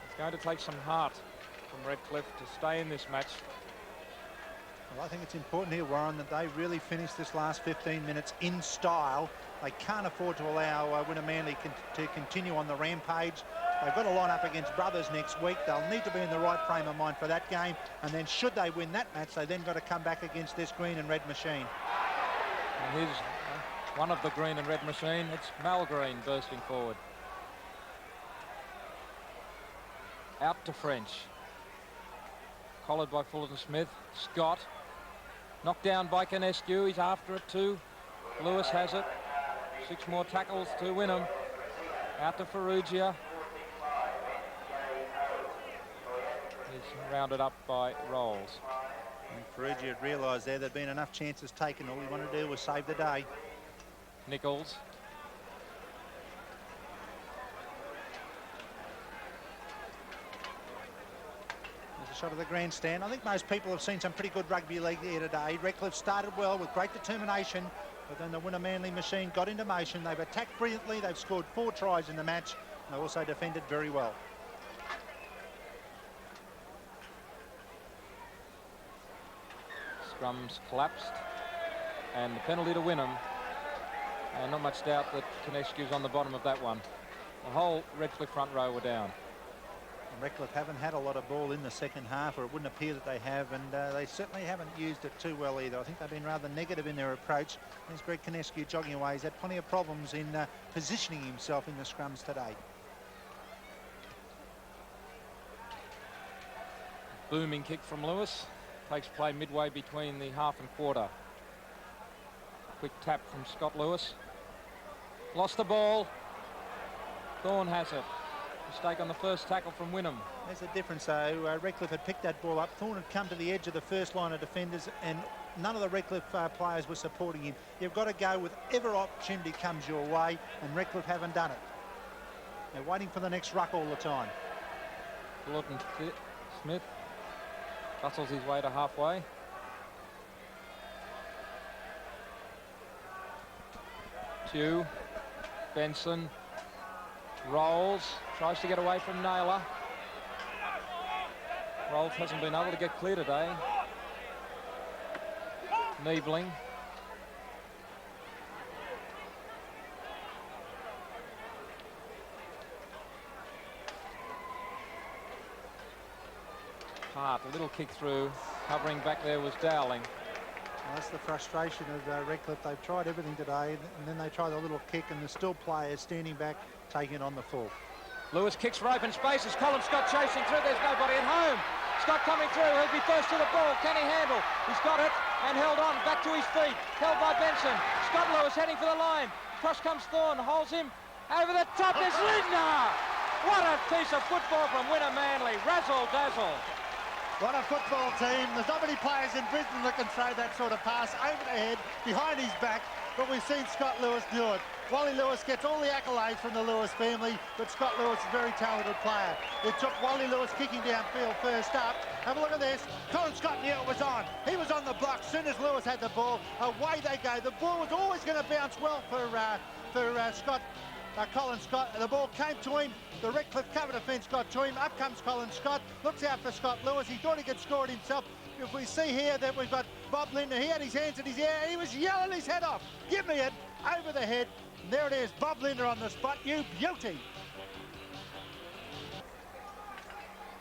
It's going to take some heart from Redcliffe to stay in this match. Well, I think it's important here, Warren, that they really finish this last 15 minutes in style. They can't afford to allow Wynnum-Manly to continue on the rampage. They've got to line up against Brothers next week. They'll need to be in the right frame of mind for that game. And then should they win that match, they then got to come back against this green and red machine. And here's one of the green and red machine. It's Mal Green bursting forward. Out to French. Collared by Fullerton-Smith. Scott. Knocked down by Canescu. He's after it too. Lewis has it. 6 more tackles to Wynnum. Out to Ferrugia. He's rounded up by Rolls. And Ferrugia had realised there'd been enough chances taken. All he wanted to do was save the day. Nichols. Shot of the grandstand. I think most people have seen some pretty good rugby league here today. Redcliffe started well with great determination, but then the Wynnum-Manly machine got into motion. They've attacked brilliantly. They've scored 4 tries in the match. They also defended very well. Scrums collapsed, and the penalty to Wynnum. And not much doubt that Canescu's on the bottom of that one. The whole Redcliffe front row were down. Redcliffe haven't had a lot of ball in the second half, or it wouldn't appear that they have, and they certainly haven't used it too well either. I think they've been rather negative in their approach. There's Greg Canescu jogging away. He's had plenty of problems in positioning himself in the scrums today. Booming kick from Lewis. Takes play midway between the half and quarter. Quick tap from Scott Lewis. Lost the ball. Thorne has it. Mistake on the first tackle from Wynnum. There's a difference though. Redcliffe had picked that ball up. Thorne had come to the edge of the first line of defenders, and none of the Redcliffe players were supporting him. You've got to go with whatever opportunity comes your way, and Redcliffe haven't done it. They're waiting for the next ruck all the time. Fullerton-Smith bustles his way to halfway. Tew, Benson, Rolls, tries to get away from Naylor. Rolls hasn't been able to get clear today. Niebling. Hart, a little kick through. Covering back there was Dowling. Well, that's the frustration of Redcliffe. They've tried everything today, and then they try the little kick, and there's still players standing back, taking it on the full. Lewis kicks for open spaces. Colin Scott chasing through. There's nobody at home. Scott coming through. He'll be first to the ball. Can he handle? He's got it. and held on, back to his feet, held by Benson. Scott Lewis heading for the line. Cross comes Thorne, holds him. Over the top is Lindner! What a piece of football from Wynnum-Manly. Razzle-dazzle. What a football team. There's not many players in Brisbane that can throw that sort of pass over the head, behind his back, but we've seen Scott Lewis do it. Wally Lewis gets all the accolades from the Lewis family, but Scott Lewis is a very talented player. It took Wally Lewis kicking downfield first up. Have a look at this. Colin Scott knew it was on. He was on the block as soon as Lewis had the ball. Away they go. The ball was always going to bounce well for Colin Scott. The ball came to him. The Redcliffe cover defence got to him. Up comes Colin Scott. Looks out for Scott Lewis. He thought he could score it himself. If we see here that we've got Bob Lindner, he had his hands in his air. He was yelling his head off. Give me it. Over the head. And there it is. Bob Lindner on the spot. You beauty.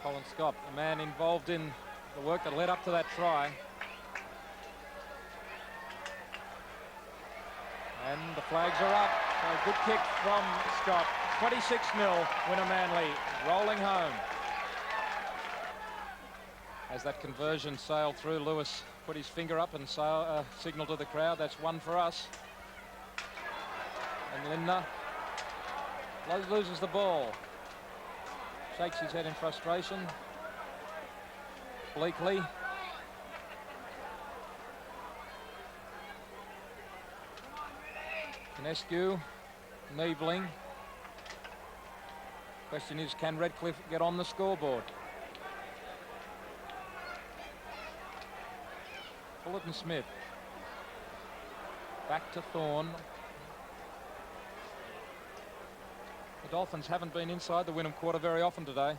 Colin Scott, a man involved in the work that led up to that try. And the flags are up. A good kick from Scott. 26-0, Wynnum-Manly rolling home. As that conversion sailed through, Lewis put his finger up and signalled to the crowd, that's one for us. And Lindner loses the ball. Shakes his head in frustration. Bleakley. Kinescu, Niebling. Question is, can Redcliffe get on the scoreboard? Fullerton-Smith. Back to Thorne. The Dolphins haven't been inside the Wynnum quarter very often today.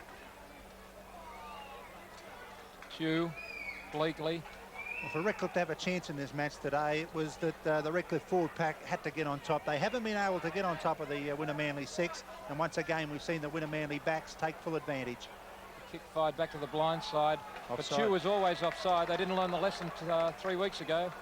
Chew, Bleakley. Well, for Redcliffe to have a chance in this match today, it was that the Redcliffe forward pack had to get on top. They haven't been able to get on top of the Wynnum-Manly 6, and once again we've seen the Wynnum-Manly backs take full advantage. Kick fired back to the blind side, offside. But Chew was always offside. They didn't learn the lesson 3 weeks ago.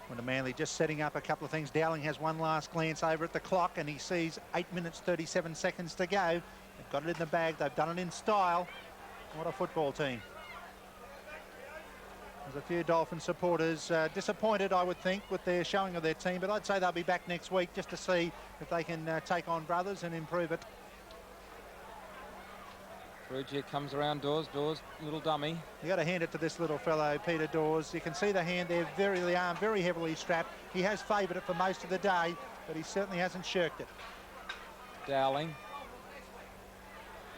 Wynnum-Manly just setting up a couple of things. Dowling has one last glance over at the clock and he sees 8 minutes 37 seconds to go. They've got it in the bag. They've done it in style. What a football team. There's a few Dolphin supporters disappointed, I would think, with their showing of their team, but I'd say they'll be back next week just to see if they can take on Brothers and improve it. Perugia comes around Dawes, little dummy. You got to hand it to this little fellow, Peter Dawes. You can see the hand there, the arm very heavily strapped. He has favoured it for most of the day, but he certainly hasn't shirked it. Dowling.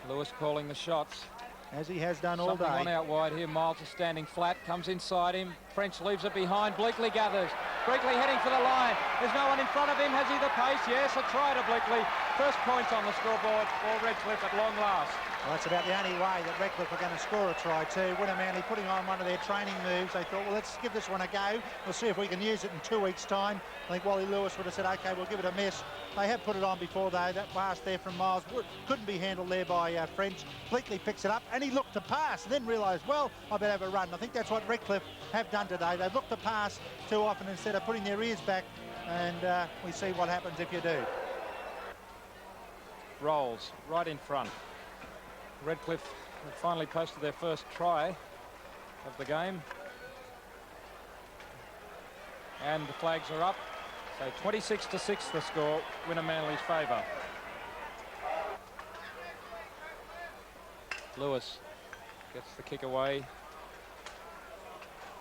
Lewis calling the shots. As he has done all day. On out wide here. Miles is standing flat, comes inside him. French leaves it behind. Bleakley gathers. Bleakley heading for the line. There's no one in front of him. Has he the pace? Yes, a try to Bleakley. First points on the scoreboard for Redcliffe at long last. Well, that's about the only way that Redcliffe are going to score a try too. Wynnum-Manly putting on one of their training moves. They thought, well, let's give this one a go. We'll see if we can use it in 2 weeks' time. I think Wally Lewis would have said, OK, we'll give it a miss. They have put it on before, though. That pass there from Miles couldn't be handled there by French. Bleakley picks it up, and he looked to pass, and then realised, well, I better have a run. I think that's what Redcliffe have done today. They've looked to pass too often instead of putting their ears back, and we see what happens if you do. Rolls right in front. Redcliffe have finally posted their first try of the game. And the flags are up. So 26-6 the score, Wynnum-Manly's favour. Lewis gets the kick away.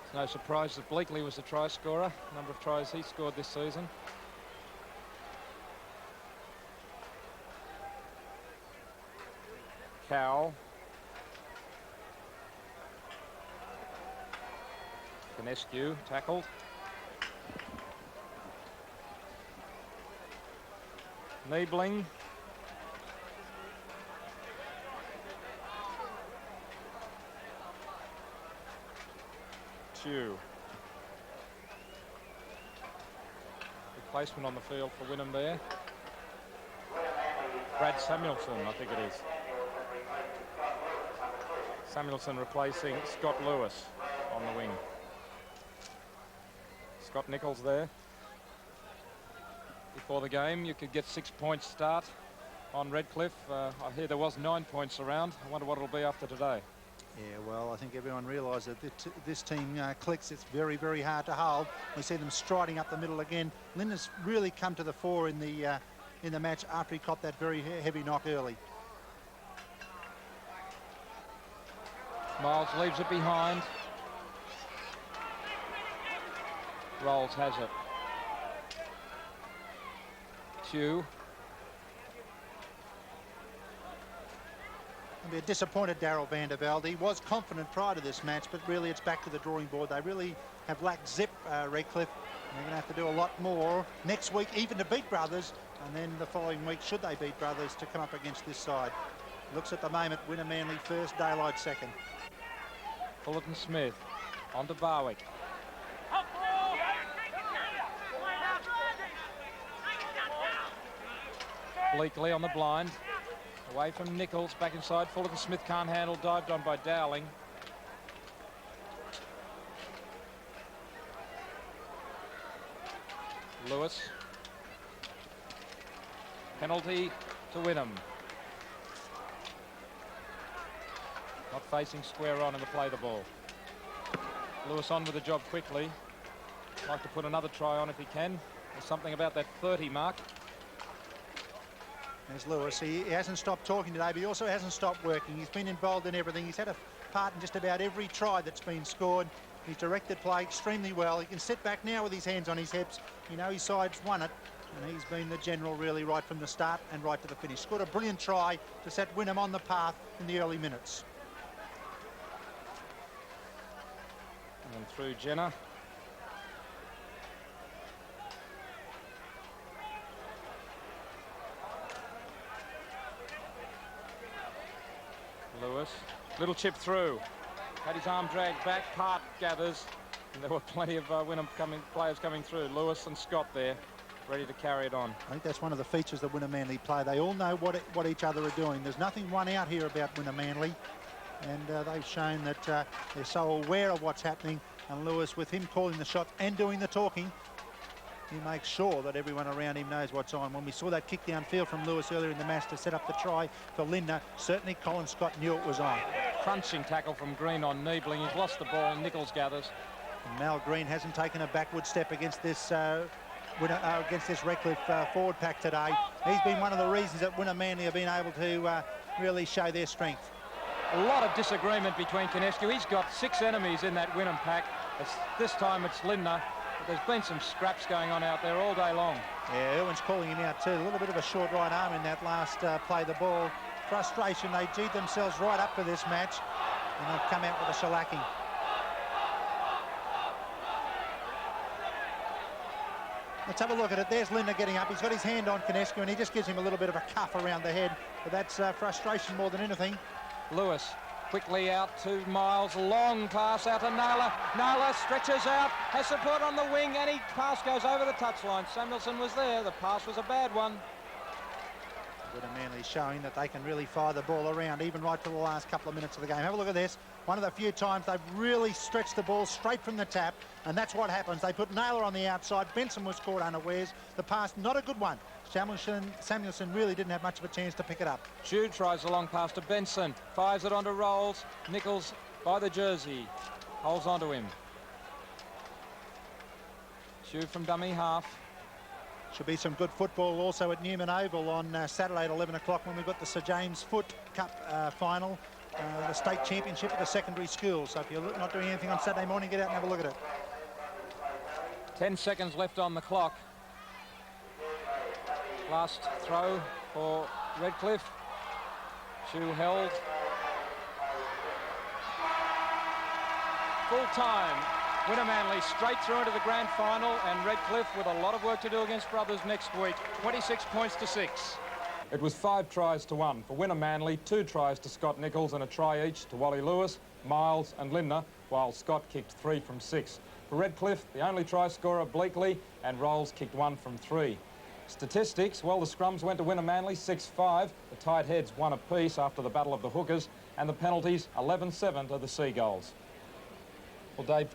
It's no surprise that Bleakley was the try scorer. Number of tries he scored this season. Cowell. Kinescu tackled. Niebling. Chew. Replacement on the field for Wynnum there. Brad Samuelson, I think it is. Samuelson replacing Scott Lewis on the wing. Scott Nichols there. before the game. You could get 6 points start on Redcliffe. I hear there was 9 points around. I wonder what it'll be after today. Yeah, well, I think everyone realised that this team clicks. It's very, very hard to hold. We see them striding up the middle again. Linda's really come to the fore in the match after he caught that very heavy knock early. Miles leaves it behind. Rolls has it. Chew. I'll be a disappointed Darryl van der Velde. He was confident prior to this match, but really it's back to the drawing board. They really have lacked zip, Redcliffe. They're going to have to do a lot more next week, even to beat Brothers, and then the following week, should they beat Brothers, to come up against this side. Looks at the moment, Wynnum-Manly first, Daylight second. Fullerton-Smith on to Barwick. Bleakley on the blind. Away from Nichols, back inside. Fullerton-Smith can't handle, dived on by Dowling. Lewis. Penalty to Wynnum. Not facing square on in the play the ball. Lewis on with the job quickly. Like to put another try on if he can. There's something about that 30 mark. There's Lewis. He hasn't stopped talking today, but he also hasn't stopped working. He's been involved in everything. He's had a part in just about every try that's been scored. He's directed play extremely well. He can sit back now with his hands on his hips. You know his side's won it, and he's been the general really right from the start and right to the finish. Scored a brilliant try to set Wynnum on the path in the early minutes. And through Jenner. Lewis, little chip through. Had his arm dragged back, Part gathers, and there were plenty of Wynnum players coming through. Lewis and Scott there, ready to carry it on. I think that's one of the features that Wynnum-Manly play. They all know what each other are doing. There's nothing one out here about Wynnum-Manly, and they've shown that they're so aware of what's happening. And Lewis, with him calling the shots and doing the talking, he makes sure that everyone around him knows what's on. When we saw that kick downfield from Lewis earlier in the match to set up the try for Linda, certainly Colin Scott knew it was on. Crunching tackle from Green on Niebling. He's lost the ball. Nichols gathers. And Mal Green hasn't taken a backward step against this Redcliffe forward pack today. He's been one of the reasons that Wynnum-Manly have been able to really show their strength. A lot of disagreement between Kinescu. He's got 6 enemies in that Wynnum pack. This time it's Lindner. There's been some scraps going on out there all day long. Yeah, Irwin's calling him out too. A little bit of a short right arm in that last play the ball. Frustration. They G'd themselves right up for this match, and they've come out with a shellacking. Let's have a look at it. There's Lindner getting up. He's got his hand on Kinescu, and he just gives him a little bit of a cuff around the head. But that's frustration more than anything. Lewis quickly out to Miles, long pass out to Naylor. Naylor stretches out, has support on the wing, and his pass goes over the touchline. Samuelson was there. The pass was a bad one. Wynnum-Manly showing that they can really fire the ball around, even right to the last couple of minutes of the game. Have a look at this. One of the few times they've really stretched the ball straight from the tap, and that's what happens. They put Naylor on the outside. Benson was caught unawares. The pass, not a good one. Samuelson really didn't have much of a chance to pick it up. Jude tries a long pass to Benson, fires it onto Rolls. Nichols by the jersey, holds onto him. Jude from dummy half. Should be some good football also at Newman Oval on Saturday at 11 o'clock when we've got the Sir James Foot Cup final, the state championship at the secondary school. So if you're not doing anything on Saturday morning, get out and have a look at it. 10 seconds left on the clock. Last throw for Redcliffe. Chew held. Full time. Wynnum-Manly straight through into the grand final, and Redcliffe with a lot of work to do against Brothers next week. 26 points to 6. It was 5 tries to 1 for Wynnum-Manly, 2 tries to Scott Nichols and a try each to Wally Lewis, Miles and Lindner, while Scott kicked 3 from 6. For Redcliffe, the only try scorer Bleakley, and Rolls kicked 1 from 3. Statistics, well, the scrums went to Wynnum-Manly 6-5, the tight heads 1 apiece after the battle of the hookers, and the penalties 11-7 to the Seagulls. Well, Dave,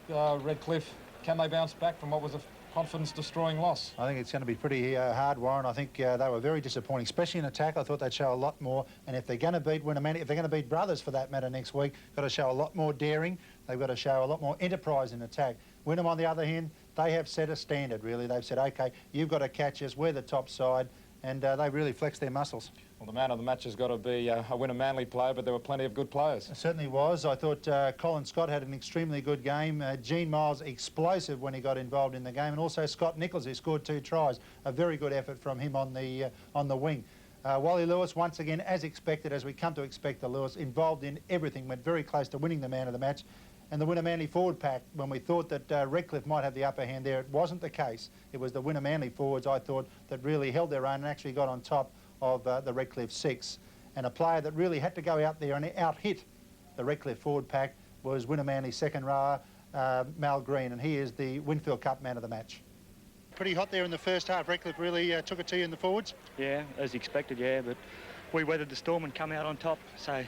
Redcliffe, can they bounce back from what was a confidence-destroying loss. I think it's going to be pretty hard, Warren. I think they were very disappointing, especially in attack. I thought they'd show a lot more. And if they're going to beat Wynnum-Manly, if they're going to beat Brothers for that matter next week, got to show a lot more daring. They've got to show a lot more enterprise in attack. Wynnum, on the other hand, they have set a standard, really. They've said, OK, you've got to catch us. We're the top side. And they really flexed their muscles. Well, the man of the match has got to be a Wynnum-Manly player, but there were plenty of good players. It certainly was. I thought Colin Scott had an extremely good game. Gene Miles, explosive when he got involved in the game. And also Scott Nichols, who scored 2 tries. A very good effort from him on the wing. Wally Lewis, once again, as expected, as we come to expect the Lewis, involved in everything, went very close to winning the man of the match. And the Wynnum-Manly forward pack, when we thought that Redcliffe might have the upper hand there, it wasn't the case. It was the Wynnum-Manly forwards, I thought, that really held their own and actually got on top of the Redcliffe 6. And a player that really had to go out there and out-hit the Redcliffe forward pack was Wynnum-Manly's second rower, Mal Green, and he is the Winfield Cup man of the match. Pretty hot there in the first half. Redcliffe really took it to you in the forwards? Yeah, as expected, yeah, but we weathered the storm and come out on top, so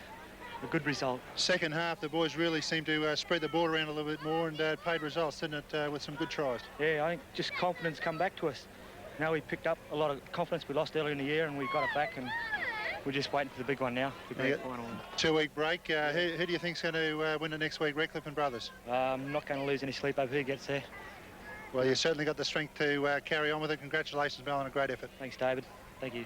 a good result. Second half, the boys really seemed to spread the ball around a little bit more and paid results, didn't it, with some good tries? Yeah, I think just confidence come back to us. Now we picked up a lot of confidence we lost earlier in the year and we got it back, and we're just waiting for the big one now, the grand final. 2-week break. Who do you think's going to win the next week, Redcliffe and Brothers? I'm not going to lose any sleep over who gets there. Well, you've certainly got the strength to carry on with it. Congratulations, Mel, on a great effort. Thanks, David. Thank you.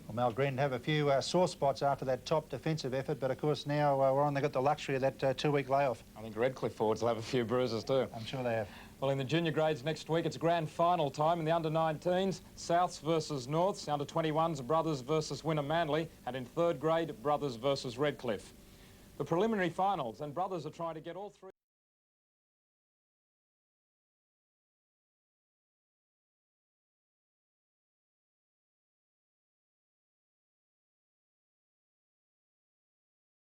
Well, Mel Green have a few sore spots after that top defensive effort, but of course now Warren, they've got the luxury of that 2-week layoff. I think Redcliffe forwards will have a few bruises too. I'm sure they have. Well, in the junior grades next week, it's grand final time in the under-19s, Souths versus Norths, under-21s, Brothers versus Wynnum-Manly, and in third grade, Brothers versus Redcliffe. The preliminary finals, and Brothers are trying to get all 3...